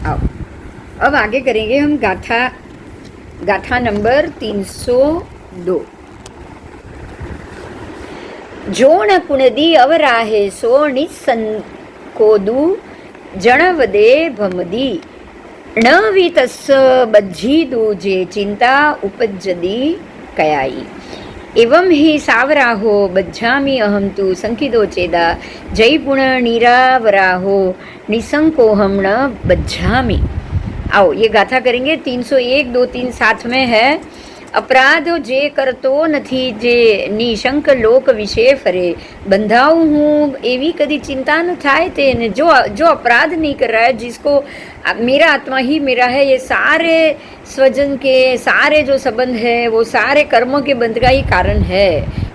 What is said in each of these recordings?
आओ अब आगे करेंगे हम गाथा नंबर 302। जोण कुणदी अवराहे सो निसंकोदु जणवदे भमदी णवी तस् बज्जीदु जे चिंता उपजदी कयाई एवं ही सावराहो बज्जामि अहम तु संकितो चेदा जय पुण नीरावराहो निसंकोहम न बज्जामि। आओ ये गाथा करेंगे। 301 2 3 साथ में है। अपराध जे करतो नथी जे निशंक लोक विषे फरे बंधाऊ हूँ एवी कदी चिंता न थाय ते जो जो अपराध नहीं कर रहा है, जिसको मेरा आत्मा ही मेरा है, ये सारे स्वजन के सारे जो संबंध है वो सारे कर्मों के बंध का ही कारण है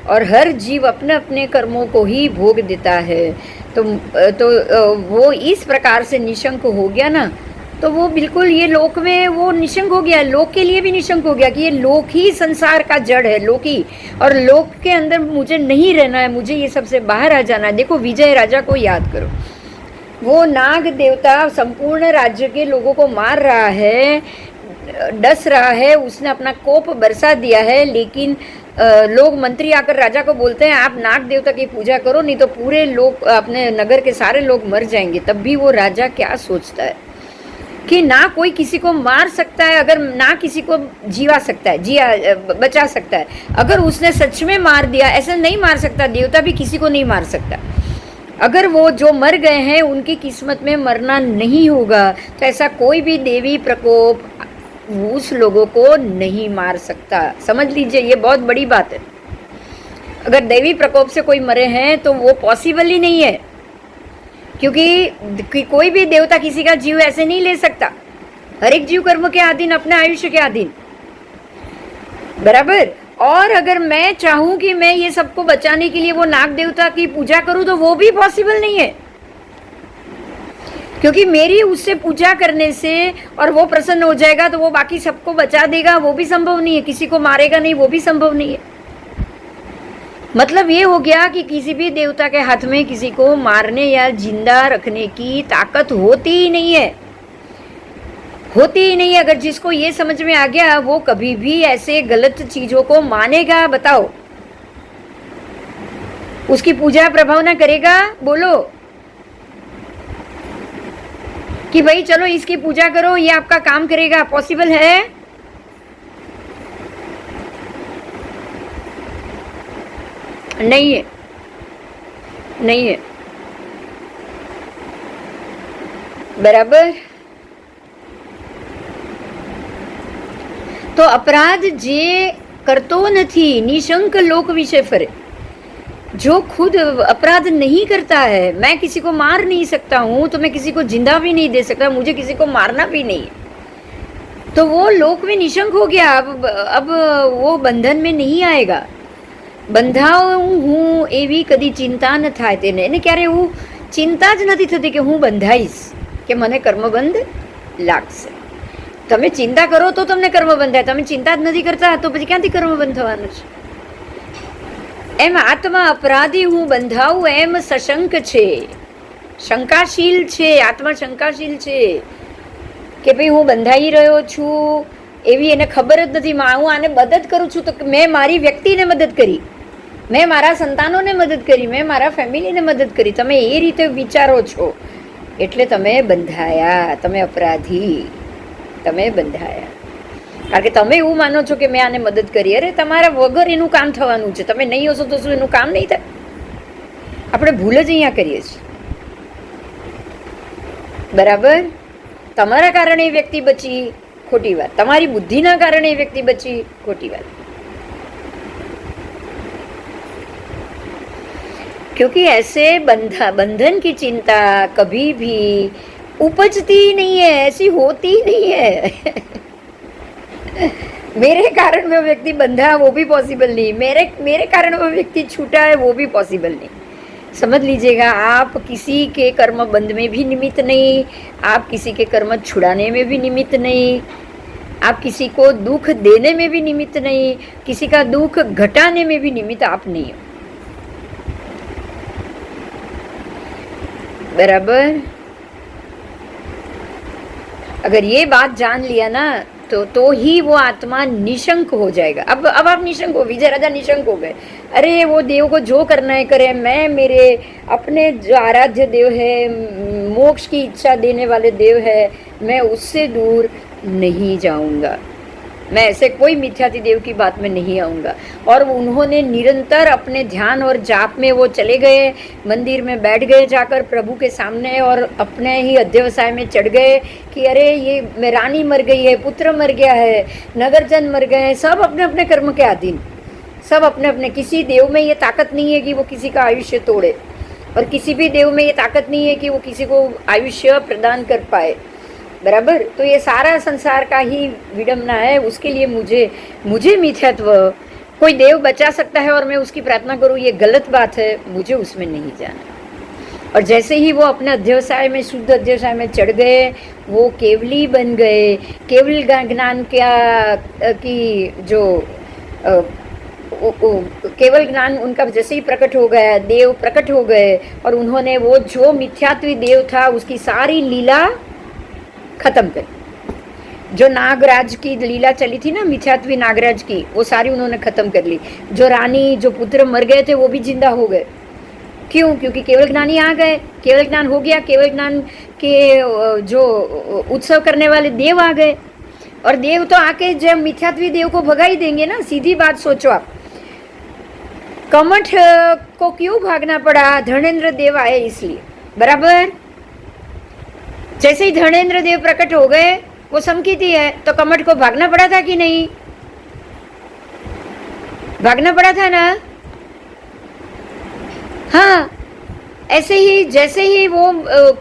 और हर जीव अपने अपने कर्मों को ही भोग देता है। तो वो इस प्रकार से निशंक हो गया ना, तो वो बिल्कुल ये लोक में वो निशंक हो गया, लोक के लिए भी निशंक हो गया कि ये लोक ही संसार का जड़ है, लोक ही, और लोक के अंदर मुझे नहीं रहना है, मुझे ये सबसे बाहर आ जाना है। देखो विजय राजा को याद करो, वो नाग देवता संपूर्ण राज्य के लोगों को मार रहा है, डस रहा है, उसने अपना कोप बरसा दिया है, लेकिन लोग मंत्री आकर राजा को बोलते हैं आप नाग देवता की पूजा करो, नहीं तो पूरे लोग अपने नगर के सारे लोग मर जाएंगे। तब भी वो राजा क्या सोचता है कि ना कोई किसी को मार सकता है, अगर ना किसी को जीवा सकता है, बचा सकता है। अगर उसने सच में मार दिया, ऐसा नहीं मार सकता, देवता भी किसी को नहीं मार सकता। अगर वो जो मर गए हैं उनकी किस्मत में मरना नहीं होगा, तो ऐसा कोई भी देवी प्रकोप उस लोगों को नहीं मार सकता। समझ लीजिए, ये बहुत बड़ी बात है। अगर देवी प्रकोप से कोई मरे हैं तो वो पॉसिबल ही नहीं है, क्योंकि कोई भी देवता किसी का जीव ऐसे नहीं ले सकता। हर एक जीव कर्म के अधीन, अपने आयुष्य के अधीन, बराबर। और अगर मैं चाहूं कि मैं ये सबको बचाने के लिए वो नाग देवता की पूजा करूं तो वो भी पॉसिबल नहीं है, क्योंकि मेरी उससे पूजा करने से और वो प्रसन्न हो जाएगा तो वो बाकी सबको बचा देगा, वो भी संभव नहीं है। किसी को मारेगा नहीं, वो भी संभव नहीं है। मतलब ये हो गया कि किसी भी देवता के हाथ में किसी को मारने या जिंदा रखने की ताकत होती ही नहीं है, होती ही नहीं है। अगर जिसको ये समझ में आ गया वो कभी भी ऐसे गलत चीजों को मानेगा? बताओ, उसकी पूजा प्रभाव ना करेगा? बोलो कि भाई चलो इसकी पूजा करो, ये आपका काम करेगा। पॉसिबल है? नहीं है, नहीं है, बराबर। तो अपराध जे करतो नथी निशंक लोक विषय फरे, जो खुद अपराध नहीं करता है, मैं किसी को मार नहीं सकता हूं तो मैं किसी को जिंदा भी नहीं दे सकता, मुझे किसी को मारना भी नहीं है, तो वो लोक में निशंक हो गया। अब वो बंधन में नहीं आएगा। બંધાઉં હું એવી કદી ચિંતા ન થાય તેને, એને ક્યારે એવું ચિંતા જ નથી થતી કે હું બંધાઈશ, કે મને કર્મબંધ લાગશે। તમે ચિંતા કરો તો તમને કર્મ બંધાય, તમે ચિંતા જ નથી કરતા તો પછી ક્યાંથી કર્મબંધ થવાનું છે? એમ આત્મા અપરાધી હું બંધાવું એમ સશંક છે, શંકાશીલ છે, આત્મા શંકાશીલ છે કે ભાઈ હું બંધાઈ રહ્યો છું એવી એને ખબર જ નથી। હું આને મદદ કરું છું તો મેં મારી વ્યક્તિને મદદ કરી, મેં મારા સંતાનોને મદદ કરી, મેં મારા ફેમિલીને મદદ કરી, તમે એ રીતે વિચારો છો એટલે તમે બંધાયા, તમે અપરાધી, તમે બંધાયા। કારણ કે તમે એવું માનો છો કે મેં આને મદદ કરી। અરે તમારા વગર એનું કામ થવાનું છે, તમે નહીં હશો તો શું એનું કામ નહીં થાય? આપણે ભૂલ જ અહીંયા કરીએ છીએ, બરાબર। તમારા કારણે એ વ્યક્તિ બચી, खोटी बात। તમારી બુદ્ધિના કારણે એ વ્યક્તિ બચી, खोटी बात। क्योंकि ऐसे बंधन की चिंता कभी भी उपजती नहीं है, ऐसी होती नहीं है। मेरे कारण वो व्यक्ति बंधा वो भी पॉसिबल नहीं, मेरे कारण वो व्यक्ति छूटा है वो भी पॉसिबल नहीं। समझ लीजिएगा, आप किसी के कर्म बंध में भी निमित्त नहीं, आप किसी के कर्म छुड़ाने में भी निमित्त नहीं, आप किसी को दुख देने में भी निमित्त नहीं, किसी का दुख घटाने में भी निमित्त आप नहीं हो, बराबर। अगर ये बात जान लिया ना तो ही वो आत्मा निशंक हो जाएगा। अब आप निशंक हो, विजय राजा निशंक हो गए। अरे वो देव को जो करना है करे, मैं मेरे अपने जो आराध्य देव है, मोक्ष की इच्छा देने वाले देव है, मैं उससे दूर नहीं जाऊंगा, मैं ऐसे कोई मिथ्याति देव की बात में नहीं आऊँगा। और उन्होंने निरंतर अपने ध्यान और जाप में वो चले गए, मंदिर में बैठ गए जाकर प्रभु के सामने, और अपने ही अध्यवसाय में चढ़ गए कि अरे ये रानी मर गई है, पुत्र मर गया है, नगरजन मर गए हैं, सब अपने अपने कर्म के अधीन, सब अपने अपने। किसी देव में ये ताकत नहीं है कि वो किसी का आयुष्य तोड़े, और किसी भी देव में ये ताकत नहीं है कि वो किसी को आयुष्य प्रदान कर पाए, बराबर। तो ये सारा संसार का ही विडम्बना है। उसके लिए मुझे मिथ्यात्व, कोई देव बचा सकता है और मैं उसकी प्रार्थना करूं, ये गलत बात है, मुझे उसमें नहीं जाना। और जैसे ही वो अपने अध्यवसाय में, शुद्ध अध्यवसाय में चढ़ गए, वो केवली बन गए। केवल ज्ञान क्या कि जो केवल ज्ञान उनका जैसे ही प्रकट हो गया, देव प्रकट हो गए, और उन्होंने वो जो मिथ्यात्वी देव था उसकी सारी लीला खत्म कर, जो नागराज की लीला चली थी ना मिथ्यात्वी नागराज की, वो सारी उन्होंने खत्म कर ली। जो रानी, जो पुत्र मर गए थे वो भी जिंदा हो गए। क्यों? क्योंकि केवल ज्ञानी आ गए, केवल ज्ञान हो गया, केवल ज्ञान के जो उत्सव करने वाले देव आ गए। और देव तो आके जब मिथ्यात्वी देव को भगा ही देंगे ना, सीधी बात सोचो आप। कमठ को क्यों भागना पड़ा? धर्मेंद्र देव आए इसलिए, बराबर। जैसे ही धर्मेंद्र देव प्रकट हो गए, वो समकीती है, तो कमठ को भागना पड़ा था कि नहीं? भागना पड़ा था ना। हाँ, ऐसे ही जैसे ही वो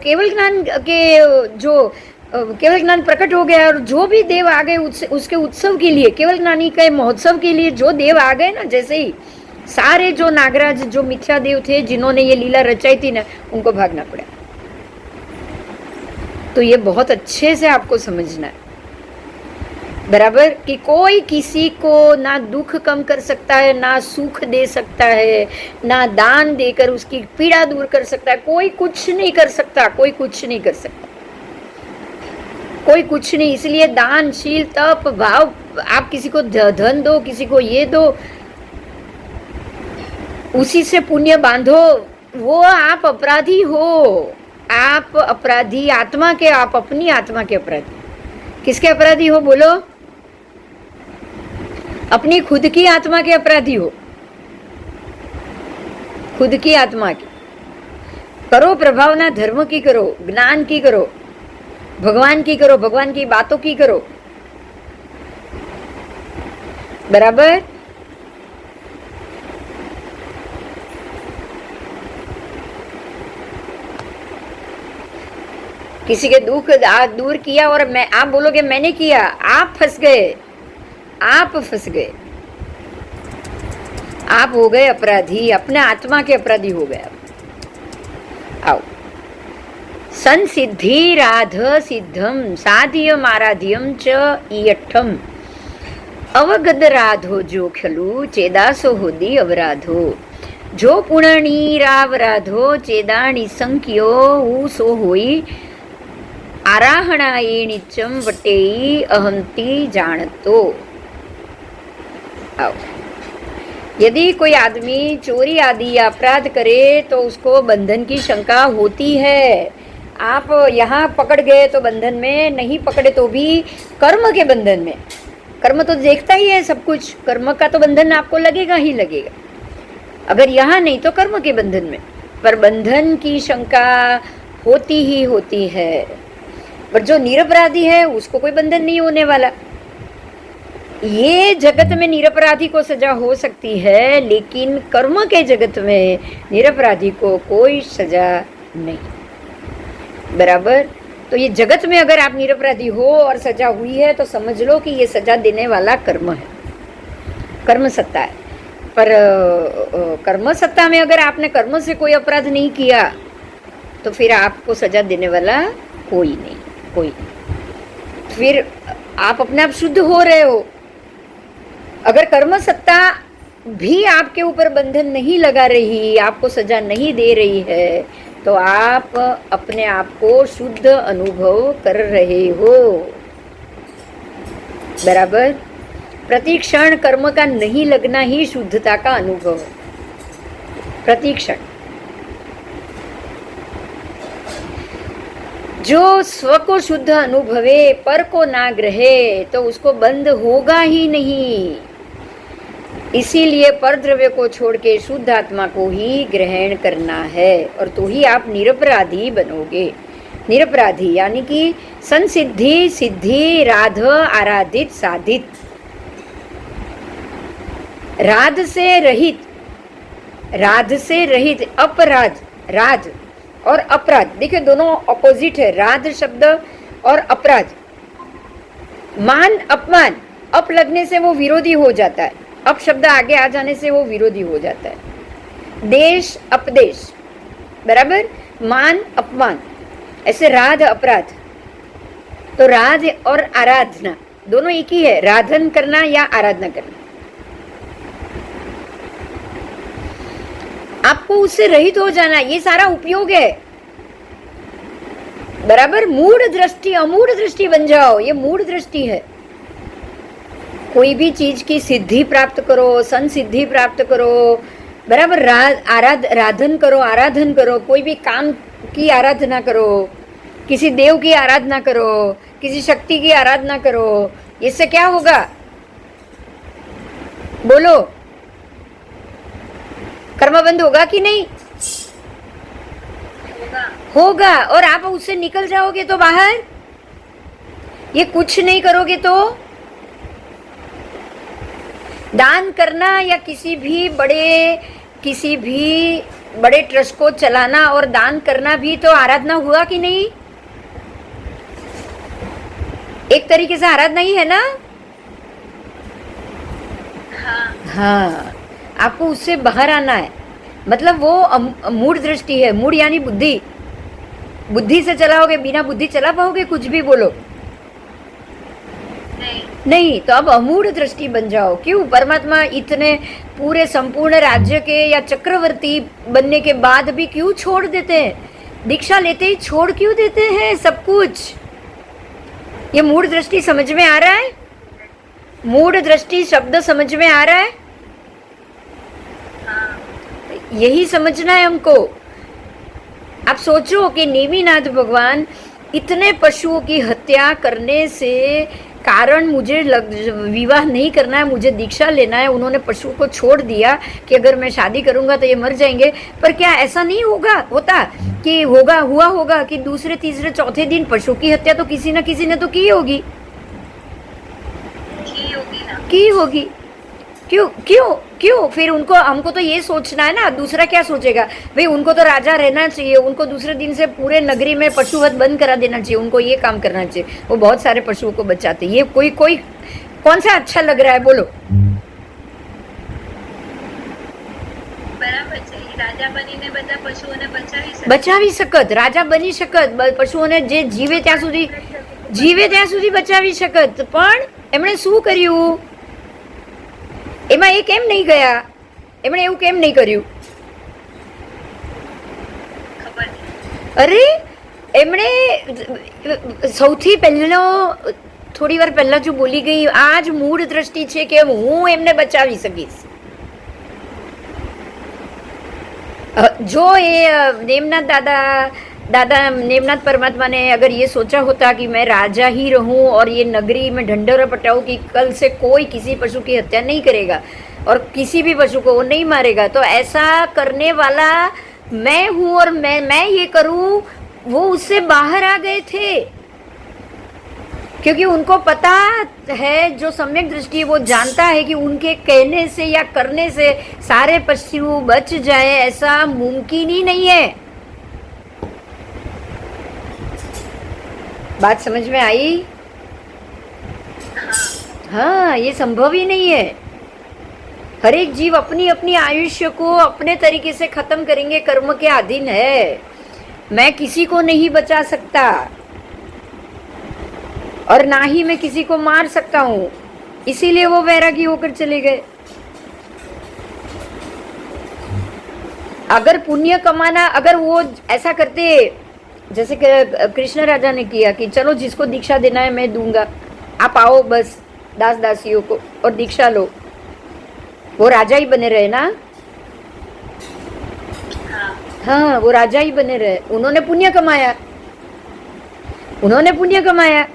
केवल ज्ञान के जो केवल ज्ञान प्रकट हो गया, और जो भी देव आ गए उसके उत्सव के लिए, केवल ज्ञानी के महोत्सव के लिए जो देव आ गए ना, जैसे ही सारे जो नागराज, जो मिथ्या देव थे, जिन्होंने ये लीला रचाई थी ना, उनको भागना पड़ा। तो ये बहुत अच्छे से आपको समझना है, बराबर, कि कोई किसी को ना दुख कम कर सकता है, ना सुख दे सकता है, ना दान देकर उसकी पीड़ा दूर कर सकता है। कोई कुछ नहीं कर सकता, कोई कुछ नहीं कर सकता, कोई कुछ नहीं। इसलिए दान, शील, तप, भाव, आप किसी को धन दो, किसी को ये दो, उसी से पुण्य बांधो, वो आप अपराधी हो। आप अपराधी आत्मा के, आप अपनी आत्मा के अपराधी। किसके अपराधी हो बोलो? अपनी खुद की आत्मा के अपराधी हो, खुद की आत्मा की। करो प्रभावना धर्म की करो, ज्ञान की करो, भगवान की करो, भगवान की बातों की करो, बराबर। किसी के दुख दूर किया और मैं, आप बोलोगे मैंने किया, आप फंस गए, आप फंस गए, आप हो गए अपराधी, अपने आत्मा के अपराधी हो गए। आओ, संसिद्धि राध सिद्धम साध्यम आराध्यम च इयठम अवगद राधो जो खलु चेदासो होदी अवराधो जो पुणनी राव राधो चेदाणी संख्यो सो होई आराहणाये नित्यम वटेई अहंती जानतो। आओ, यदि कोई आदमी चोरी आदि अपराध करे तो उसको बंधन की शंका होती है। आप यहाँ पकड़ गए तो बंधन में, नहीं पकड़े तो भी कर्म के बंधन में। कर्म तो देखता ही है सब कुछ, कर्म का तो बंधन आपको लगेगा ही लगेगा। अगर यहाँ नहीं तो कर्म के बंधन में, पर बंधन की शंका होती ही होती है। पर जो निरपराधी है उसको कोई बंधन नहीं होने वाला। ये जगत में निरपराधी को सजा हो सकती है, लेकिन कर्म के जगत में निरपराधी को कोई सजा नहीं, बराबर। तो ये जगत में अगर आप निरपराधी हो और सजा हुई है तो समझ लो कि ये सजा देने वाला कर्म है, कर्म सत्ता है। पर कर्म सत्ता में अगर आपने कर्म से कोई अपराध नहीं किया तो फिर आपको सजा देने वाला कोई नहीं, कोई नहीं। फिर आप अपने आप शुद्ध हो रहे हो। अगर कर्म सत्ता भी आपके ऊपर बंधन नहीं लगा रही, आपको सजा नहीं दे रही है, तो आप अपने आप को शुद्ध अनुभव कर रहे हो। बराबर। प्रति क्षण कर्म का नहीं लगना ही शुद्धता का अनुभव है। प्रति क्षण जो स्व को शुद्ध अनुभवे पर को ना ग्रहे तो उसको बंध होगा ही नहीं। इसीलिए पर द्रव्य को छोड़ के शुद्ध आत्मा को ही ग्रहण करना है और तो ही आप निरपराधी बनोगे। निरपराधी यानी कि संसिद्धि, सिद्धि, राध, आराधित, साधित, राध से रहित, राध से रहित, अपराध, राध और अपराध देखिए दोनों ऑपोजिट है। राध शब्द और अपराध, मान अपमान, अप लगने से वो विरोधी हो जाता है, अप शब्द आगे आ जाने से वो विरोधी हो जाता है। देश अपदेश, बराबर, मान अपमान, ऐसे राध अपराध। तो राध और आराधना दोनों एक ही है, राधन करना या आराधना करना। आपको उससे रहित हो जाना, ये सारा उपयोग है। बराबर। मूढ़ दृष्टि अमूढ़ दृष्टि बन जाओ, ये मूढ़ दृष्टि है। कोई भी चीज की सिद्धि प्राप्त करो, संसिद्धि प्राप्त करो, बराबर, राधन करो, आराधन करो, कोई भी काम की आराधना करो, किसी देव की आराधना करो, किसी शक्ति की आराधना करो, इससे क्या होगा? बोलो, कर्म बंद होगा कि नहीं? होगा। और आप उससे निकल जाओगे तो बाहर, ये कुछ नहीं करोगे तो दान करना या किसी भी बड़े ट्रस्ट को चलाना और दान करना भी तो आराधना हुआ कि नहीं? एक तरीके से आराधना ही है ना। हाँ, आपको उससे बाहर आना है। मतलब वो मूढ़ दृष्टि है। मूढ़ यानी बुद्धि, बुद्धि से चलाओगे, बिना बुद्धि चला पाओगे कुछ भी? बोलो नहीं। तो अब अमूढ़ दृष्टि बन जाओ। क्यों? परमात्मा इतने पूरे संपूर्ण राज्य के या चक्रवर्ती बनने के बाद भी क्यों छोड़ देते हैं? दीक्षा लेते ही छोड़ क्यों देते हैं सब कुछ? ये मूढ़ दृष्टि समझ में आ रहा है? मूढ़ दृष्टि शब्द समझ में आ रहा है? यही समझना है हमको। आप सोचो कि नेमिनाथ भगवान इतने पशुओं की हत्या करने से कारण मुझे विवाह नहीं करना है, मुझे दीक्षा लेना है, उन्होंने पशुओं को छोड़ दिया कि अगर मैं शादी करूंगा तो ये मर जाएंगे। पर क्या ऐसा नहीं होता कि हुआ होगा कि दूसरे तीसरे चौथे दिन पशु की हत्या तो किसी न किसी ने तो की होगी। क्यों? फिर हमको तो ये सोचना है ना, दूसरा क्या सोचेगा? भाई उनको तो राजा रहना चाहिए, उनको दूसरे दिन से पूरे नगरी में पशुवध बंद करा देना चाहिए, उनको ये काम करना चाहिए। वो बहुत सारे पशुओं को बचाते। ये कोई कौन सा अच्छा लग रहा है? बोलो। राजा बनीने બધા પશુઓને બચાવી શકત, રાજા બની શકત, પશુઓને જે જીવે ત્યાં સુધી બચાવી શકત। પણ એમણે શું કર્યું? એમાં એ કેમ નહીં ગયા? એમણે એવું કેમ નહીં કર્યું? અરે એમણે સૌથી પહેલો થોડી વાર પહેલા જો બોલી ગઈ, આ જ મૂળ દ્રષ્ટિ છે કે હું એમને બચાવી શકીશ। जो ये नेमनाथ दादा नेमनाथ परमात्मा ने अगर ये सोचा होता कि मैं राजा ही रहूं और ये नगरी में ढंढोरा पटाऊं कि कल से कोई किसी पशु की हत्या नहीं करेगा और किसी भी पशु को वो नहीं मारेगा, तो ऐसा करने वाला मैं हूं और मैं ये करूं, वो उससे बाहर आ गए थे। क्योंकि उनको पता है, जो सम्यक दृष्टि वो जानता है कि उनके कहने से या करने से सारे पशु बच जाए, ऐसा मुमकिन ही नहीं है। बात समझ में आई? हाँ, ये संभव ही नहीं है। हर एक जीव अपनी अपनी आयुष्य को अपने तरीके से खत्म करेंगे, कर्म के अधीन है। मैं किसी को नहीं बचा सकता और ना ही मैं किसी को मार सकता हूँ, इसीलिए वो वैरागी होकर चले गए। अगर पुण्य कमाना, अगर वो ऐसा करते जैसे कि कृष्ण राजा ने किया कि चलो जिसको दीक्षा देना है मैं दूंगा, आप आओ बस दास दासियों को और दीक्षा लो, वो राजा ही बने रहे ना। हाँ, वो राजा ही बने रहे, उन्होंने पुण्य कमाया, उन्होंने पुण्य कमाया।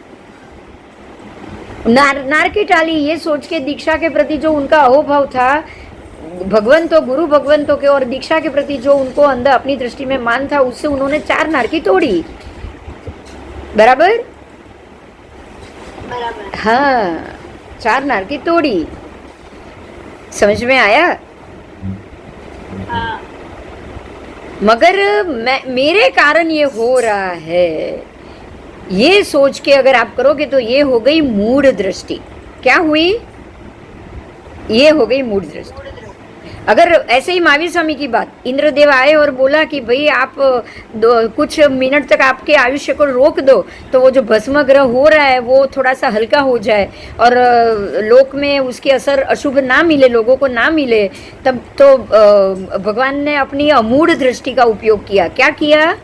नार की टाली ये सोच के दीक्षा के प्रति जो उनका अहोभाव था, भगवंतों गुरु भगवंतों के और दीक्षा के प्रति जो उनको अंदर अपनी दृष्टि में मान था, उससे उन्होंने 4 नारकी तोड़ी। बराबर? बराबर। हाँ, 4 नारकी तोड़ी। समझ में आया? हाँ। मगर मेरे कारण ये हो रहा है, ये सोच के अगर आप करोगे तो ये हो गई मूढ़ दृष्टि। क्या हुई? ये हो गई मूढ़ दृष्टि। अगर ऐसे ही महावीर स्वामी की बात, इंद्रदेव आए और बोला कि भाई आप कुछ मिनट तक आपके आयुष्य को रोक दो तो वो जो भस्म ग्रह हो रहा है वो थोड़ा सा हल्का हो जाए और लोक में उसकी असर अशुभ ना मिले, लोगों को ना मिले, तब तो भगवान ने अपनी अमूढ़ दृष्टि का उपयोग किया। क्या किया?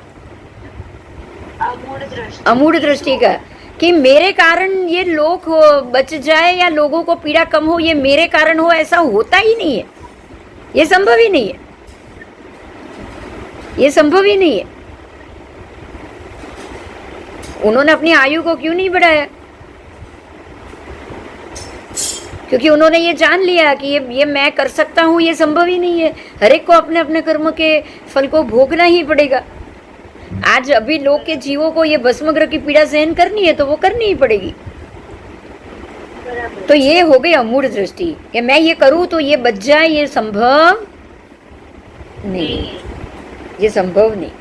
अमूढ़ दृष्टि का, कि मेरे कारण ये लोक बच जाए या लोगों को पीड़ा कम हो, ये मेरे कारण हो, ऐसा होता ही नहीं है, ये संभव ही नहीं है, ये संभव ही नहीं है। उन्होंने अपनी आयु को क्यों नहीं बढ़ाया? क्योंकि उन्होंने ये जान लिया कि ये मैं कर सकता हूं, ये संभव ही नहीं है। हर एक को अपने अपने कर्म के फल को भोगना ही पड़ेगा। आज अभी लोग के जीवों को ये भस्मग्रह की पीड़ा सहन करनी है तो वो करनी ही पड़ेगी। तो ये हो गई अमूढ़ दृष्टि कि मैं ये करूं तो ये बच जाए, ये संभव नहीं, ये संभव नहीं।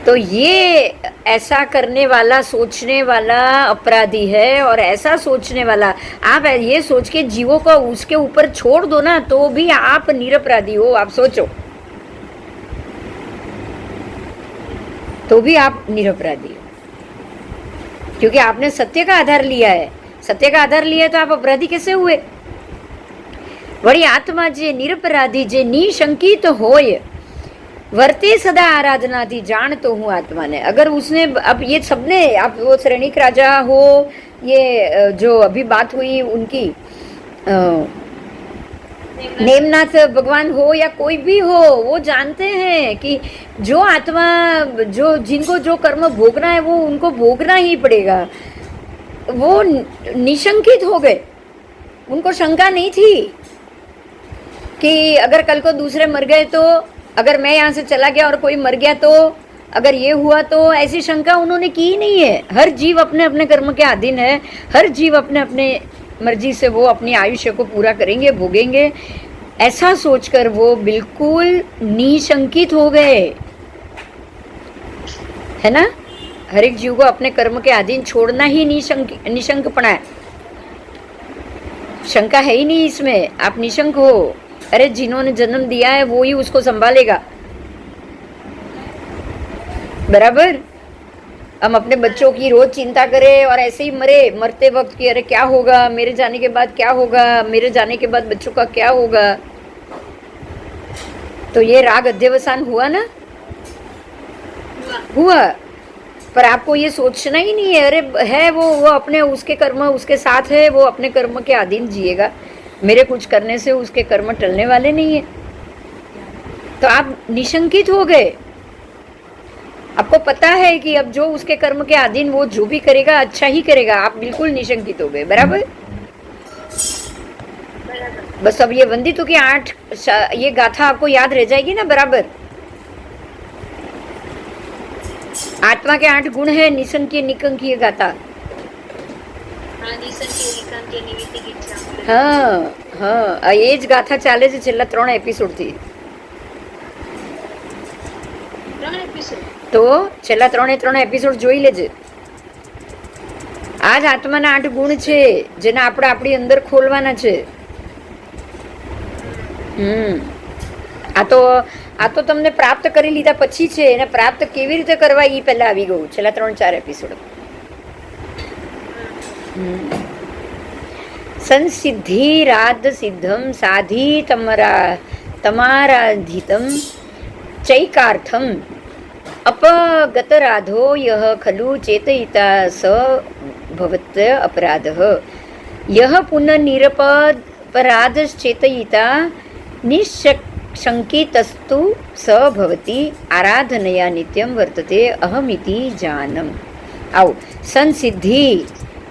तो ये ऐसा करने वाला, सोचने वाला अपराधी है। और ऐसा सोचने वाला, आप ये सोच के जीवों को उसके ऊपर छोड़ दो ना तो भी आप निरपराधी हो। आप सोचो, तो भी आप निरपराधी हो, क्योंकि आपने सत्य का आधार लिया है। सत्य का आधार लिया है तो आप अपराधी कैसे हुए? वही आत्मा जे निरपराधी जे निशंकित होय वर्ते सदा आराधना थी, जान तो हूँ आत्मा ने। अगर उसने, अब ये सबने, आप वो श्रेणिक राजा हो, ये जो अभी बात हुई उनकी, नेमनाथ भगवान हो या कोई भी हो, वो जानते हैं कि जो आत्मा, जो जिनको जो कर्म भोगना है वो उनको भोगना ही पड़ेगा। वो निशंकित हो गए, उनको शंका नहीं थी कि अगर कल को दूसरे मर गए तो, अगर मैं यहाँ से चला गया और कोई मर गया तो, अगर ये हुआ तो, ऐसी शंका उन्होंने की नहीं है। हर जीव अपने अपने कर्म के अधीन है, हर जीव अपने अपने मर्जी से वो अपनी आयुष्य को पूरा करेंगे, भोगेंगे, ऐसा सोचकर वो बिल्कुल निशंकित हो गए, है ना। हर एक जीव को अपने कर्म के अधीन छोड़ना ही निशंकपना है। शंका है ही नहीं इसमें, आप निशंक हो। अरे जिन्होंने जन्म दिया है वो ही उसको संभालेगा, बराबर। हम अपने बच्चों की रोज चिंता करें और ऐसे ही मरते वक्त कि अरे क्या होगा, मेरे जाने के बाद क्या होगा, मेरे जाने के बाद बच्चों का क्या होगा, तो ये राग अध्यवसान हुआ ना, हुआ। पर आपको ये सोचना ही नहीं है, अरे है वो अपने, उसके कर्म उसके साथ है, वो अपने कर्म के अधीन जिएगा, मेरे कुछ करने से उसके कर्म टलने वाले नहीं है। तो आप निशंकित हो गए। आपको पता है कि अब जो उसके कर्म के अधीन वो जो भी करेगा अच्छा ही करेगा, आप बिल्कुल निशंकित हो गए, बराबर। बस अब ये वंदितों की 8 ये गाथा आपको याद रह जाएगी ना, बराबर। आत्मा के 8 गुण है, निसंकीय निकंकीय गाथा। हाँ हाँ, ये જ ગાથા ચાલે છે છેલ્લા 3 એપિસોડ થી। તો છેલ્લા 3 એપિસોડ જોઈ લેજે। આ જ આત્માના 8 ગુણ છે જેને આપણે આપણી અંદર ખોલવાના છે। આ તો તમને પ્રાપ્ત કરી લીધા પછી છે, એને પ્રાપ્ત કેવી રીતે કરવા એ પહેલા આવી ગયું છેલ્લા 3-4 એપિસોડ। સંસિદ્ધિ રાધ સિદ્ધમ સાધી તમારા तमाराधितं चैकार्थम अपगतराधो यः खलु चेतयिता स भवत्य अपराधः यः पुनर्निरपराधश्चेतयिता निःशङ्कितस्तु स भवति आराधनया नित्यं वर्तते अहमिति जानम्। आओ सन सिद्धि,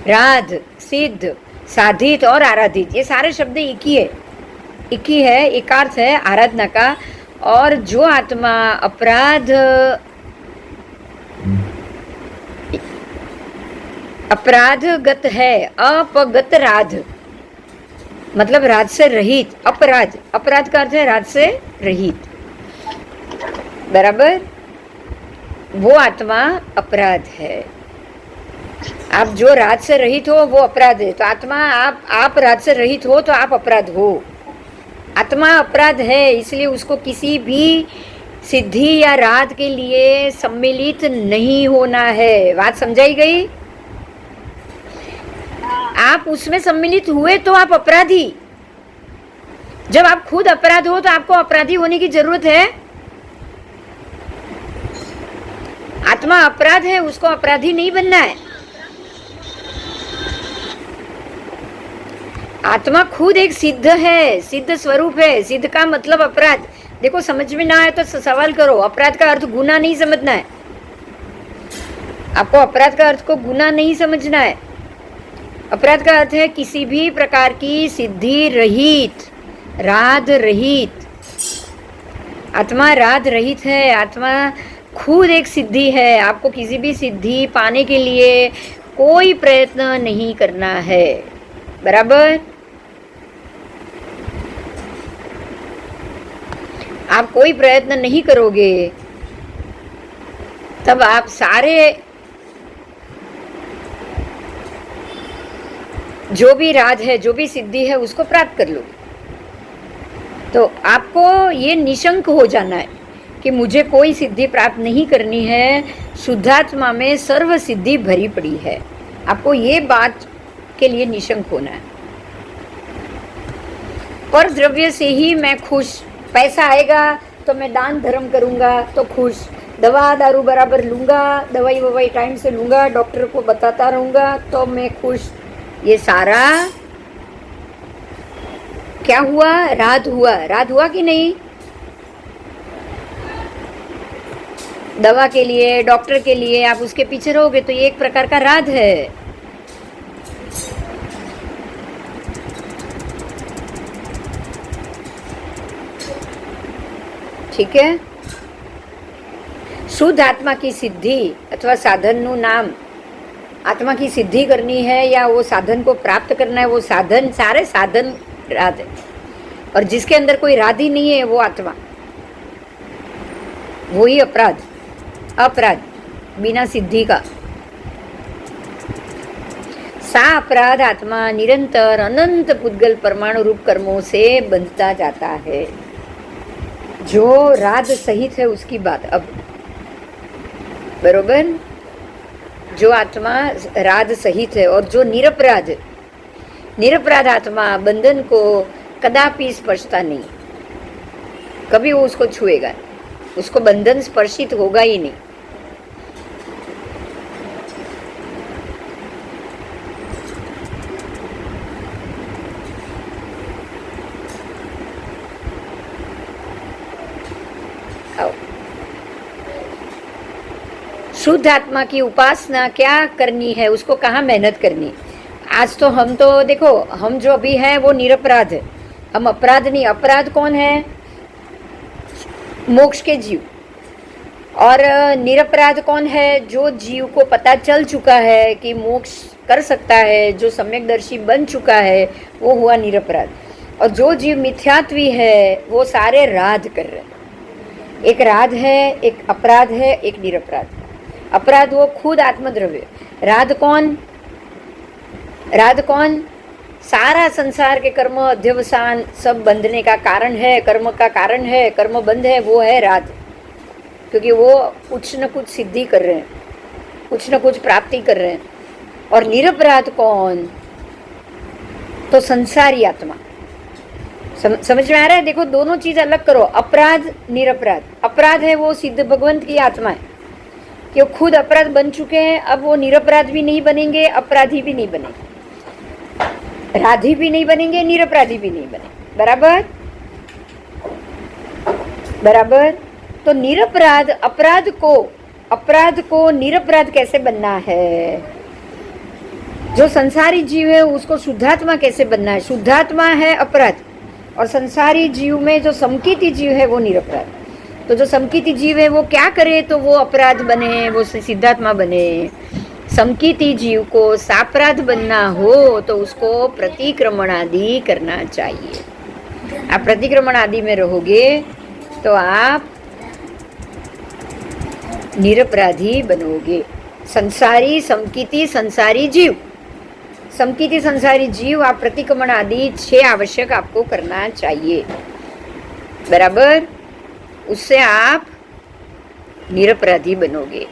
राध, सिद्ध, साधित और आराधित, ये सारे शब्द एक ही है, एक अर्थ है आराधना का। और जो आत्मा अपराधगत है, अपगत राध मतलब राज से रहित, अपराध का अर्थ है राज से रहित, बराबर, वो आत्मा अपराध है। आप जो राज से रहित हो वो अपराध है। तो आत्मा आप राज से रहित हो तो आप अपराध हो। आत्मा अपराध है, इसलिए उसको किसी भी सिद्धि या राध के लिए सम्मिलित नहीं होना है। बात समझाई गई? आप उसमें सम्मिलित हुए तो आप अपराधी। जब आप खुद अपराध हो तो आपको अपराधी होने की जरूरत है? आत्मा अपराध है, उसको अपराधी नहीं बनना है। आत्मा खुद एक सिद्ध है, सिद्ध स्वरूप है। सिद्ध का मतलब अपराध। देखो समझ में ना आए तो सवाल करो। अपराध का अर्थ गुनाह नहीं समझना है आपको। अपराध का अर्थ को गुनाह नहीं समझना है। अपराध का अर्थ है किसी भी प्रकार की सिद्धि रहित, राध रहित। आत्मा राध रहित है, आत्मा खुद एक सिद्धि है। आपको किसी भी सिद्धि पाने के लिए कोई प्रयत्न नहीं करना है, बराबर। आप कोई प्रयत्न नहीं करोगे तब आप सारे जो भी राज है, जो भी सिद्धि है, उसको प्राप्त कर लोगे। तो आपको ये निशंक हो जाना है कि मुझे कोई सिद्धि प्राप्त नहीं करनी है। शुद्धात्मा में सर्व सिद्धि भरी पड़ी है। आपको ये बात के लिए निशंक होना है। पर द्रव्य से ही मैं खुश, पैसा आएगा तो मैं दान धर्म करूंगा तो खुश, दवा दारू बराबर लूंगा, दवाई ववाई टाइम से लूंगा, डॉक्टर को बताता रहूंगा तो मैं खुश। ये सारा क्या हुआ? राध हुआ। राध हुआ कि नहीं? दवा के लिए, डॉक्टर के लिए आप उसके पीछे रहोगे तो ये एक प्रकार का राध है। ठीक है। शुद्ध आत्मा की सिद्धि अथवा साधनનું નામ, आत्मा की सिद्धि करनी है या वो साधन को प्राप्त करना है, वो साधन, सारे साधन राध है। और जिसके अंदर कोई राध ही नहीं है वो आत्मा, वो ही अपराध, अपराध बिना सिद्धि का। सा अपराध आत्मा निरंतर अनंत पुद्गल परमाणु रूप कर्मों से बंधता जाता है। जो राध सहित है उसकी बात अब, बरोबर। जो आत्मा राध सहित है और जो निरपराध, निरपराध आत्मा बंधन को कदापि स्पर्शता नहीं, कभी वो उसको छुएगा, उसको बंधन स्पर्शित होगा ही नहीं। शुद्ध आत्मा की उपासना क्या करनी है, उसको कहाँ मेहनत करनी। आज तो हम तो देखो, हम जो अभी हैं वो निरपराध है, हम अपराध नहीं। अपराध कौन है? मोक्ष के जीव। और निरपराध कौन है? जो जीव को पता चल चुका है कि मोक्ष कर सकता है, जो सम्यकदर्शी बन चुका है, वो हुआ निरपराध। और जो जीव मिथ्यात्वी है वो सारे राध कर रहे हैं। एक राध है, एक अपराध है, एक निरपराध। अपराध वो खुद आत्मद्रव्य। राध कौन? राध कौन? सारा संसार के कर्म अध्यवसान सब बंधने का कारण है, कर्म का कारण है, कर्म बंध है, वो है राध। क्योंकि वो कुछ न कुछ सिद्धि कर रहे हैं, कुछ न कुछ प्राप्ति कर रहे हैं। और निरपराध कौन? तो संसारी आत्मा। समझ में आ रहा है? देखो दोनों चीज अलग करो, अपराध निरपराध। अपराध है वो सिद्ध भगवंत की आत्मा है कि वो खुद अपराध बन चुके हैं, अब वो निरपराध भी नहीं बनेंगे, अपराधी भी नहीं बनेंगे, राधी भी नहीं बनेंगे, निरपराधी भी नहीं बनेंगे। बराबर बराबर। तो निरपराध अपराध को निरपराध कैसे बनना है? जो संसारी जीव है उसको शुद्धात्मा कैसे बनना है? शुद्धात्मा है अपराध, और संसारी जीव में जो समकीति जीव है वो निरपराध। तो जो समकीति जीव है वो क्या करे तो वो अपराध बने, वो सिद्धात्मा बने। समकीति जीव को सापराध बनना हो तो उसको प्रतिक्रमण आदि करना चाहिए। आप प्रतिक्रमण आदि में रहोगे तो आप निरपराधी बनोगे। संसारी समकीति संसारी जीव, समकीति संसारी जीव, आप प्रतिक्रमण आदि 6 आवश्यक आपको करना चाहिए। बराबर, उससे आप निरपराधी बनोगे।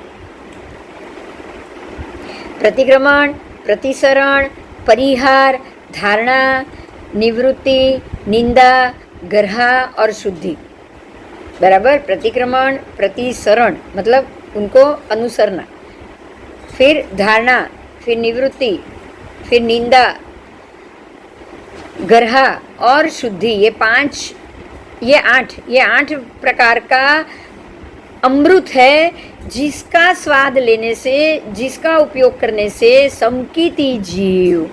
प्रतिक्रमण, प्रतिसरण, परिहार, धारणा, निवृत्ति, निंदा, गर्हा और शुद्धि। बराबर। प्रतिक्रमण, प्रतिसरण मतलब उनको अनुसरना, फिर धारणा, फिर निवृत्ति, फिर निंदा, गर्हा और शुद्धि। ये 8 प्रकार का अमृत है जिसका स्वाद लेने से, जिसका उपयोग करने से समकीति जीव,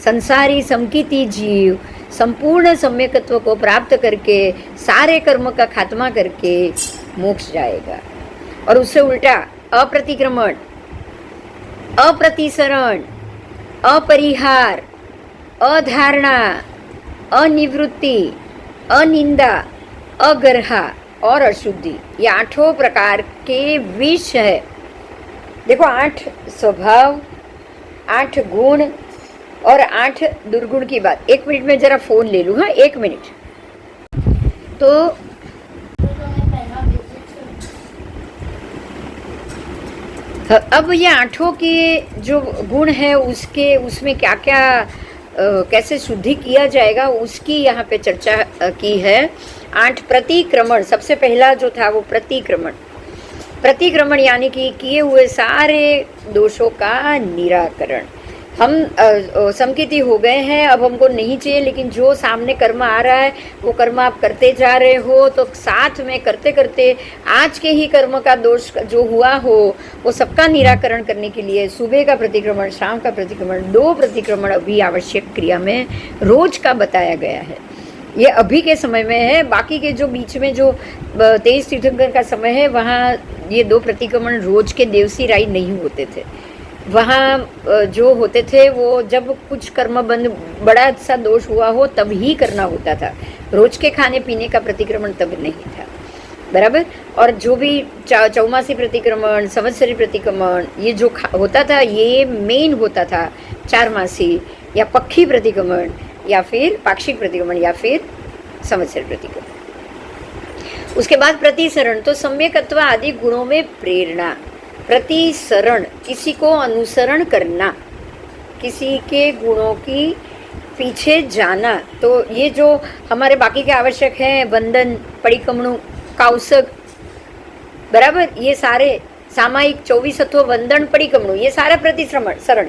संसारी समकीति जीव संपूर्ण सम्यकत्व को प्राप्त करके सारे कर्म का खात्मा करके मोक्ष जाएगा। और उससे उल्टा अप्रतिक्रमण, अप्रतिसरण, अपरिहार, अधारणा, अनिवृत्ति, अनिंदा, अगर्हा और अशुद्धि, ये 8 प्रकार के विष है। देखो 8 स्वभाव, 8 गुण और 8 दुर्गुण की बात। 1 मिनट में जरा फोन ले लूँ। हाँ 1 मिनट। तो अब ये 8 के जो गुण है उसमें क्या क्या कैसे शुद्धि किया जाएगा उसकी यहाँ पे चर्चा की है। 8 प्रतिक्रमण, सबसे पहला जो था वो प्रतिक्रमण यानी कि किए हुए सारे दोषों का निराकरण। हम समकीति हो गए हैं, अब हमको नहीं चाहिए, लेकिन जो सामने कर्म आ रहा है वो कर्म आप करते जा रहे हो, तो साथ में करते करते आज के ही कर्म का दोष जो हुआ हो वो सबका निराकरण करने के लिए सुबह का प्रतिक्रमण, शाम का प्रतिक्रमण, 2 प्रतिक्रमण अभी आवश्यक क्रिया में रोज का बताया गया है। ये अभी के समय में है, बाकी के जो बीच में जो 23 तीर्थंकर का समय है वहाँ ये 2 प्रतिक्रमण रोज के देवसी राय नहीं होते थे। वहाँ जो होते थे वो जब कुछ कर्म बंद बड़ा सा दोष हुआ हो तब ही करना होता था, रोज के खाने पीने का प्रतिक्रमण तब नहीं था। बराबर। और जो भी चौमासी प्रतिक्रमण, संवत्सरी प्रतिक्रमण ये जो होता था ये मेन होता था 4 मासी या पक्षी प्रतिक्रमण या फिर पाक्षिक प्रतिक्रमण या फिर संवत्सरी प्रतिक्रमण। उसके बाद प्रतिसरण, तो सम्यकत्व आदि गुणों में प्रेरणा। प्रतिसरण, किसी को अनुसरण करना, किसी के गुणों की पीछे जाना। तो ये जो हमारे बाकी के आवश्यक हैं, वंदन, परिक्रमणु, काउसक, बराबर, ये सारे सामायिक 24 वंदन, परिक्रमणु, ये सारा प्रतिसरण।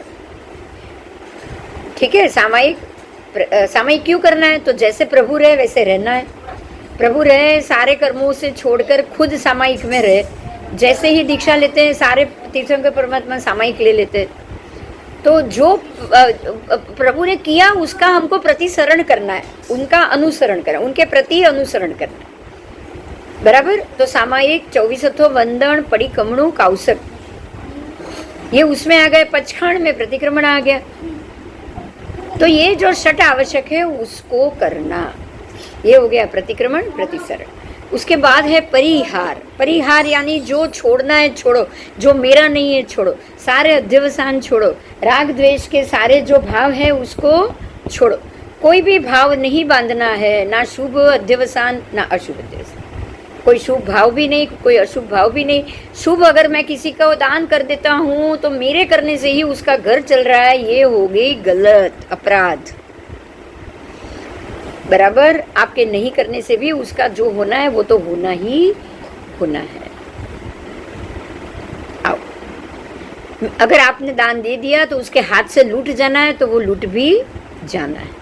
ठीक है। सामायिक क्यों करना है? तो जैसे प्रभु रहे वैसे रहना है। प्रभु रहे सारे कर्मों से छोड़कर खुद सामायिक में रहे। जैसे ही दीक्षा लेते हैं सारे तीर्थंकर परमात्मा सामायिक ले लेते हैं। तो जो प्रभु ने किया उसका हमको प्रतिसरण करना है, उनका अनुसरण करना, उनके प्रति अनुसरण करना। बराबर। तो सामायिक 24 वंदन, परिक्रमणु, काउसक, ये उसमें आ गए। पचखंड में प्रतिक्रमण आ गया। तो ये जो 6 आवश्यक है उसको करना, ये हो गया प्रतिक्रमण, प्रतिसरण। उसके बाद है परिहार। परिहार यानी जो छोड़ना है छोड़ो, जो मेरा नहीं है छोड़ो, सारे अध्यवसान छोड़ो, राग द्वेष के सारे जो भाव है उसको छोड़ो। कोई भी भाव नहीं बांधना है, ना शुभ अध्यवसान ना अशुभ अध्यवसान। कोई शुभ भाव भी नहीं, कोई अशुभ भाव भी नहीं। शुभ अगर मैं किसी को दान कर देता हूँ तो मेरे करने से ही उसका घर चल रहा है, ये हो गई गलत, अपराध। बराबर आपके नहीं करने से भी उसका जो होना है वो तो होना ही होना है। आओ, अगर आपने दान दे दिया तो उसके हाथ से लूट जाना है तो वो लूट भी जाना है।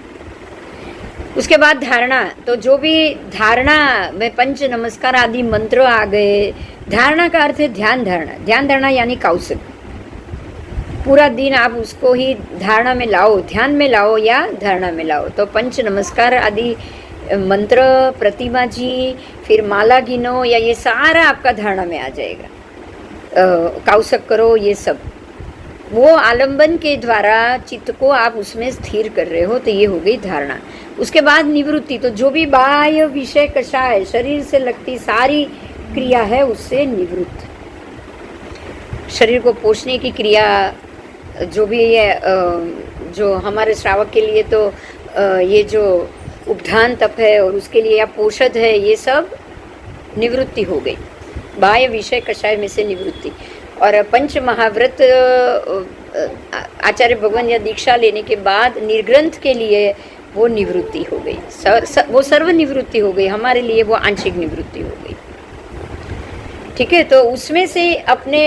उसके बाद धारणा, तो जो भी धारणा में पंच नमस्कार आदि मंत्र आ गए। धारणा का अर्थ है ध्यान धारणा। ध्यान धारणा यानी कौशल। पूरा दिन आप उसको ही धारणा में लाओ, ध्यान में लाओ या धारणा में लाओ। तो पंच नमस्कार आदि मंत्र, प्रतिमा जी, फिर माला गिनो, या ये सारा आपका धारणा में आ जाएगा। कौशक करो, ये सब वो आलंबन के द्वारा चित्त को आप उसमें स्थिर कर रहे हो, तो ये हो गई धारणा। उसके बाद निवृत्ति, तो जो भी बाह्य विषय कषाय शरीर से लगती सारी क्रिया है उससे निवृत्त। शरीर को पोषने की क्रिया जो भी है, जो हमारे श्रावक के लिए तो ये जो उपधान तप है और उसके लिए या पोषद है, ये सब निवृत्ति हो गई। बाह्य विषय कषाय में से निवृत्ति। और पंच महाव्रत आचार्य भगवान या दीक्षा लेने के बाद निर्ग्रंथ के लिए वो निवृत्ति हो गई। वो सर्व निवृत्ति हो गई, हमारे लिए वो आंशिक निवृत्ति हो गई। ठीक है, तो उसमें से अपने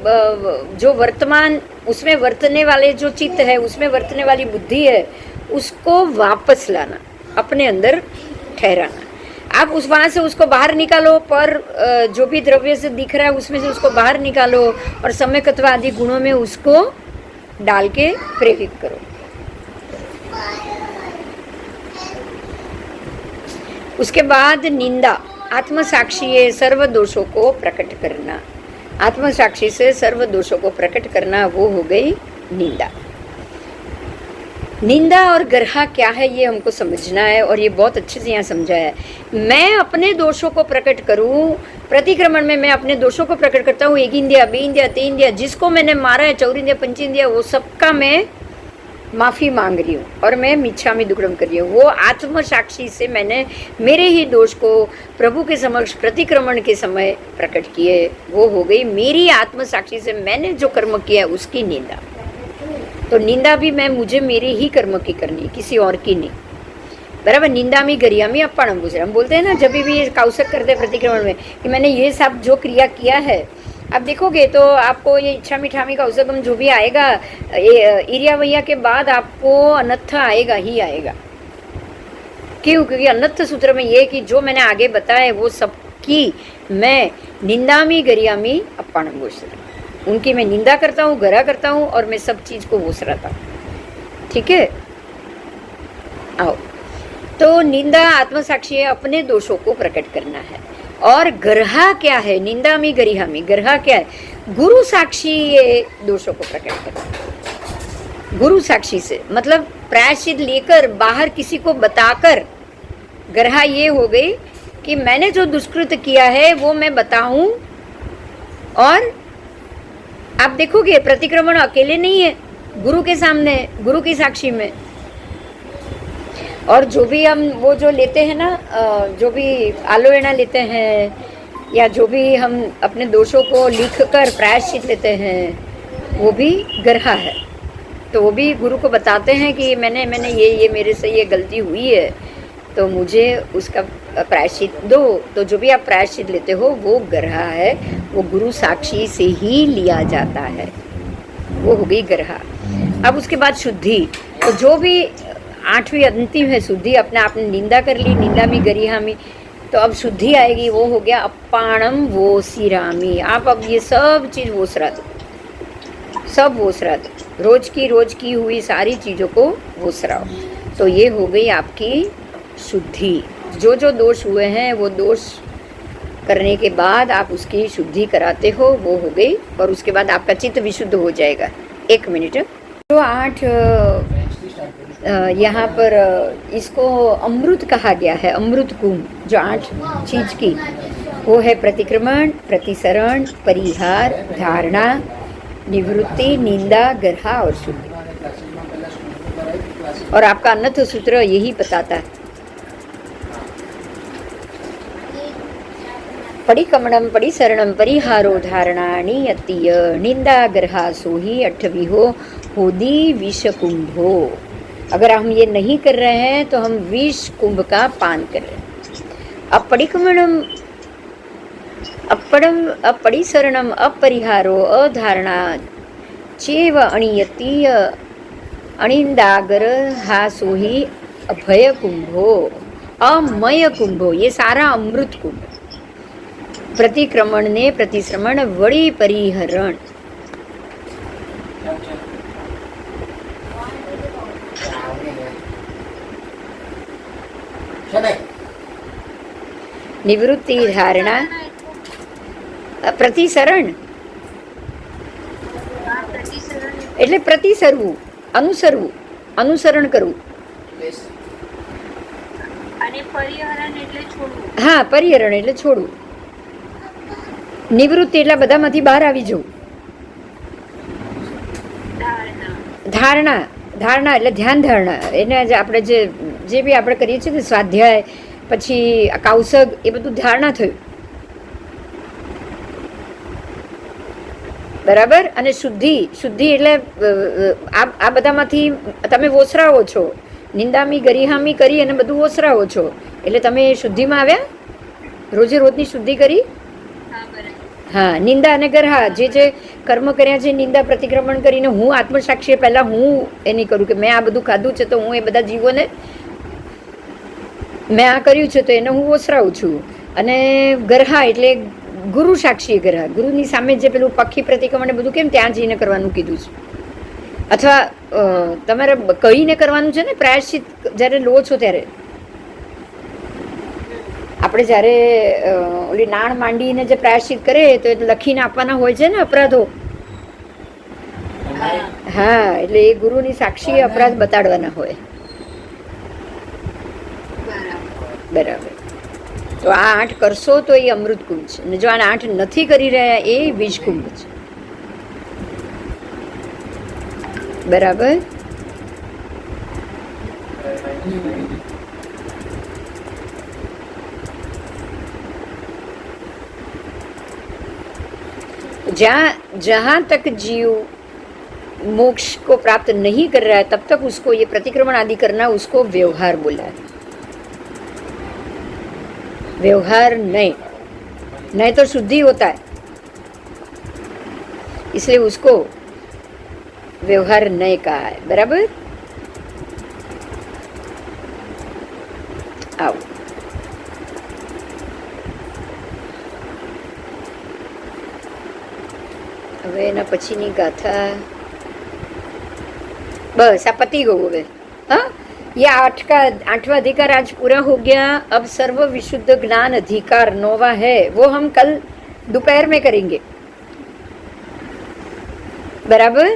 जो वर्तमान उसमें वर्तने वाले जो चित्त है, उसमें वर्तने वाली बुद्धि है, उसको वापस लाना, अपने अंदर ठहराना। आप उस वहाँ से उसको बाहर निकालो, पर जो भी द्रव्य से दिख रहा है उसमें से उसको बाहर निकालो और सम्यकत्व आदि गुणों में उसको डाल के प्रेरित करो। उसके बाद निंदा, आत्मसाक्षी सर्व दोषों को प्रकट करना। आत्मसाक्षी से सर्व दोषों को प्रकट करना, वो हो गई निंदा। निंदा और गर्हा क्या है ये हमको समझना है, और ये बहुत अच्छे से यहाँ समझा है। मैं अपने दोषों को प्रकट करूँ, प्रतिक्रमण में मैं अपने दोषों को प्रकट करता हूँ। एक इंद्रिया, बे इंद्रिया, ते इंद्रिया, जिसको मैंने मारा है, चौर इंद्रिया, पंच इंद्रिया, वो सबका मैं माफ़ी मांग रही हूँ और मैं मिच्छामि दुक्कडम कर रही हूँ। वो आत्मसाक्षी से मैंने मेरे ही दोष को प्रभु के समक्ष प्रतिक्रमण के समय प्रकट किए, वो हो गई मेरी आत्मसाक्षी से मैंने जो कर्म किया उसकी निंदा। तो निंदा भी मैं मुझे मेरे ही कर्म की करनी, किसी और की नहीं। बराबर, निंदा में गरियामी अप्पाणम बुझ हम बोलते हैं ना जब भी ये कौशक करते प्रतिक्रमण में कि मैंने ये सब जो क्रिया किया है। आप देखोगे तो आपको ये इच्छा मिठामी का औसगम जो भी आएगा, इरिया वैया के बाद आपको अनर्थ आएगा ही आएगा। क्यों? क्योंकि अनर्थ सूत्र में ये कि जो मैंने आगे बताया वो सबकी मैं निंदामी गरियामी अप्पाणम बुझता, उनकी मैं निंदा करता हूँ, गरा करता हूँ और मैं सब चीज़ को वोसराता हूँ। ठीक है, आओ। तो निंदा आत्मसाक्षी है, अपने दोषों को प्रकट करना है। और गर्हा क्या है? निंदा में गरिहा में गर्हा क्या है? गुरु साक्षी ये दोषों को प्रकट करना। गुरु साक्षी से मतलब प्रायश्चित लेकर बाहर किसी को बताकर गर्हा ये हो गई कि मैंने जो दुष्कृत किया है वो मैं बताऊं। और आप देखोगे प्रतिक्रमण अकेले नहीं है, गुरु के सामने, गुरु की साक्षी में। और जो भी हम वो जो लेते हैं ना, जो भी आलोवेना लेते हैं या जो भी हम अपने दोषों को लिखकर प्रायश्चित लेते हैं, वो भी गर्हा है। तो वो भी गुरु को बताते हैं कि मैंने ये मेरे से ये गलती हुई है, तो मुझे उसका प्रायश्चित दो। तो जो भी आप प्रायश्चित लेते हो वो गर्हा है, वो गुरु साक्षी से ही लिया जाता है, वो हो गई गर्हा। अब उसके बाद शुद्धि, तो जो भी 8वीं अंतिम है शुद्धि, अपने आपने निंदा कर ली, निंदा में गरिहा में, तो अब शुद्धि आएगी, वो हो गया अप्पाणम वो सिरामी। आप अब ये सब चीज़ वोसरा दो, सब वोसरा दो, रोज की हुई सारी चीज़ों को वोसराओ। तो ये हो गई आपकी शुद्धि। जो जो दोष हुए हैं वो दोष करने के बाद आप उसकी शुद्धि कराते हो, वो हो गई। और उसके बाद आपका चित्त विशुद्ध हो जाएगा। 1 मिनट। जो 8 यहाँ पर इसको अमृत कहा गया है, अमृत कुंभ, जो 8 चीज की, वो है प्रतिक्रमण, प्रतिसरण, परिहार, धारणा, निवृत्ति, निंदा, गर्हा और शुद्धि। और आपका अनर्थ सूत्र यही बताता है। परिक्रमणम, परिसरणम, परिहारो, धारणानि अतीय, निंदा, गर्हा सोहि 8वीं हो होदी विषकुंभो। अगर हम ये नहीं कर रहे हैं तो हम विष कुंभ का पान कर रहे हैं। अपरिक्रमणम अपड़म अपरिसरणम अपरिहारो अधारणा चेव अणियतीय अणिंदागर हासुही अभय कुंभो अमय कुंभो, ये सारा अमृत कुंभ। प्रतिक्रमण ने प्रतिश्रमण वड़ी परिहरण। નિવૃત્તિ ધારણા પ્રતિસરણ એટલે પ્રતિસરવું, અનુસરવું, અનુસરણ કરવું. અને પરિહરણ એટલે છોડવું. હા, પરિહરણ એટલે છોડવું. નિવૃત્તિ એટલે બધામાંથી બહાર આવી જવું. ધારણા, ધારણા એટલે ધ્યાન ધારણા. એને આપણે જે બી આપણે કરીએ છીએ ને સ્વાધ્યાય પછી કૌશગ, એ બધું ધારણા થયું. બરાબર. અને શુદ્ધિ, શુદ્ધિ એટલે આ બધામાંથી તમે ઓસરાવો છો. નિંદામી ગરિહામી કરી અને બધું ઓસરાવો છો એટલે તમે શુદ્ધિમાં આવ્યા. રોજે રોજની શુદ્ધિ કરી. હા, નિંદા અને ગરહા, જે કર્મ કર્યા છે, નિંદા પ્રતિક્રમણ કરીને હું આત્મસાક્ષી પહેલાં હું એ નહીં કરું કે મેં આ બધું ખાધું છે તો હું એ બધા જીવોને મેં આ કર્યું છે તો એને હું ઓસરાવું છું. અને ગરહા એટલે ગુરુ સાક્ષી ગરહા, ગુરુની સામે જે પેલું પક્ષી પ્રતિક્રમણ બધું કેમ ત્યાં જઈને કરવાનું કીધું છે, અથવા તમારે કહીને કરવાનું છે ને. પ્રાયશ્ચિત જ્યારે લો છો ત્યારે આપણે જ્યારે ઓલી નાણ માંડીને જે પ્રાયશ્ચિત કરે તો એ લખીને આપવાના હોય છે ને અપરાધો. હા, એટલે એ ગુરુની સાક્ષી અપરાધ બતાડવાના હોય. બરાબર. તો આ 8 કરશો તો એ અમૃત કુંભ છે, અને જો આ 8 નથી કરી રહ્યા એ બીજ કુંભ છે. બરાબર. जहाँ तक जीव मोक्ष को प्राप्त नहीं कर रहा है तब तक उसको ये प्रतिक्रमण आदि करना उसको व्यवहार बोला है. व्यवहार नहीं तो शुद्धि होता है, इसलिए उसको व्यवहार नहीं कहा है. बराबर. आओ. હવે એના પછીની ગાથા બસ આ પતી ગયું. હવે हाँ, ये 8वां अधिकार आज पूरा हो गया. अब सर्व विशुद्ध ज्ञान अधिकार 9वां है, वो हम कल दोपहर में करेंगे. बराबर.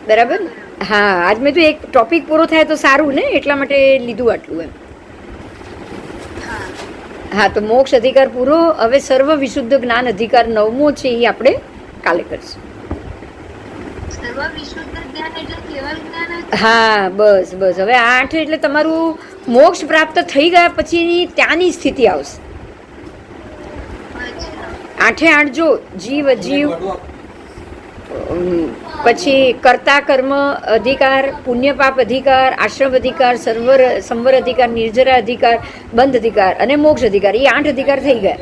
બરાબર. હા, આજ મેં તો એક ટોપિક પૂરો થાય તો સારું ને, એટલા માટે લીધું આટલું એમ. હા, તો મોક્ષ અધિકાર પૂરો. હવે સર્વ વિશુદ્ધ જ્ઞાન અધિકાર 9મો છે એ આપણે કાલે કરશું. હા, બસ બસ. હવે 8 એટલે તમારું મોક્ષ પ્રાપ્ત થઈ ગયા પછીની ત્યાંની સ્થિતિ આવશે. 8 જો જીવ અજીવ, પછી કર્તા કર્મ અધિકાર, પુણ્ય પાપ અધિકાર, આશ્રમ અધિકાર, સંવર અધિકાર, નિર્જરા અધિકાર, બંધ અધિકાર અને મોક્ષ અધિકાર, એ 8 અધિકાર થઈ ગયા.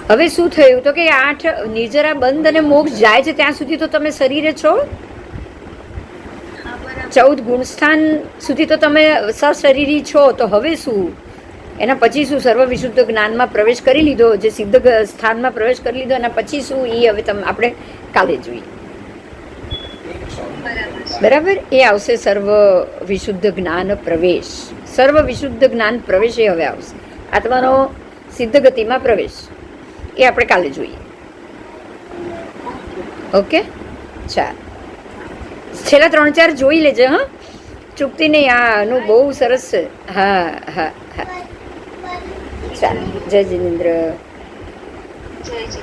હવે શું થયું તો કે 8 નિર્જરા, બંધ અને મોક્ષ જાય છે ત્યાં સુધી તો તમે શરીરે છો. 14 ગુણસ્થાન સુધી તો તમે સશરીરી છો. તો હવે શું, એના પછી શું? સર્વ વિશુદ્ધ જ્ઞાનમાં પ્રવેશ કરી લીધો, જે સિદ્ધ સ્થાનમાં પ્રવેશ કરી લીધો, એના પછી શું એ હવે આપણે કાલે જોઈએ. બરાબર. એ આવશે સર્વ વિશુદ્ધ જ્ઞાન પ્રવેશ. સર્વ વિશુદ્ધ જ્ઞાન પ્રવેશ એ હવે આવશે. આત્માનો સિદ્ધ ગતિમાં પ્રવેશ એ આપણે કાલે જોઈએ. ઓકે, ચાલ. છેલ્લા 3-4 જોઈ લેજે. હા, ચૂકતી નહીં. આનું બહુ સરસ છે. હા હા હા. ચાલ. જય જિનેન્દ્ર. જય જય.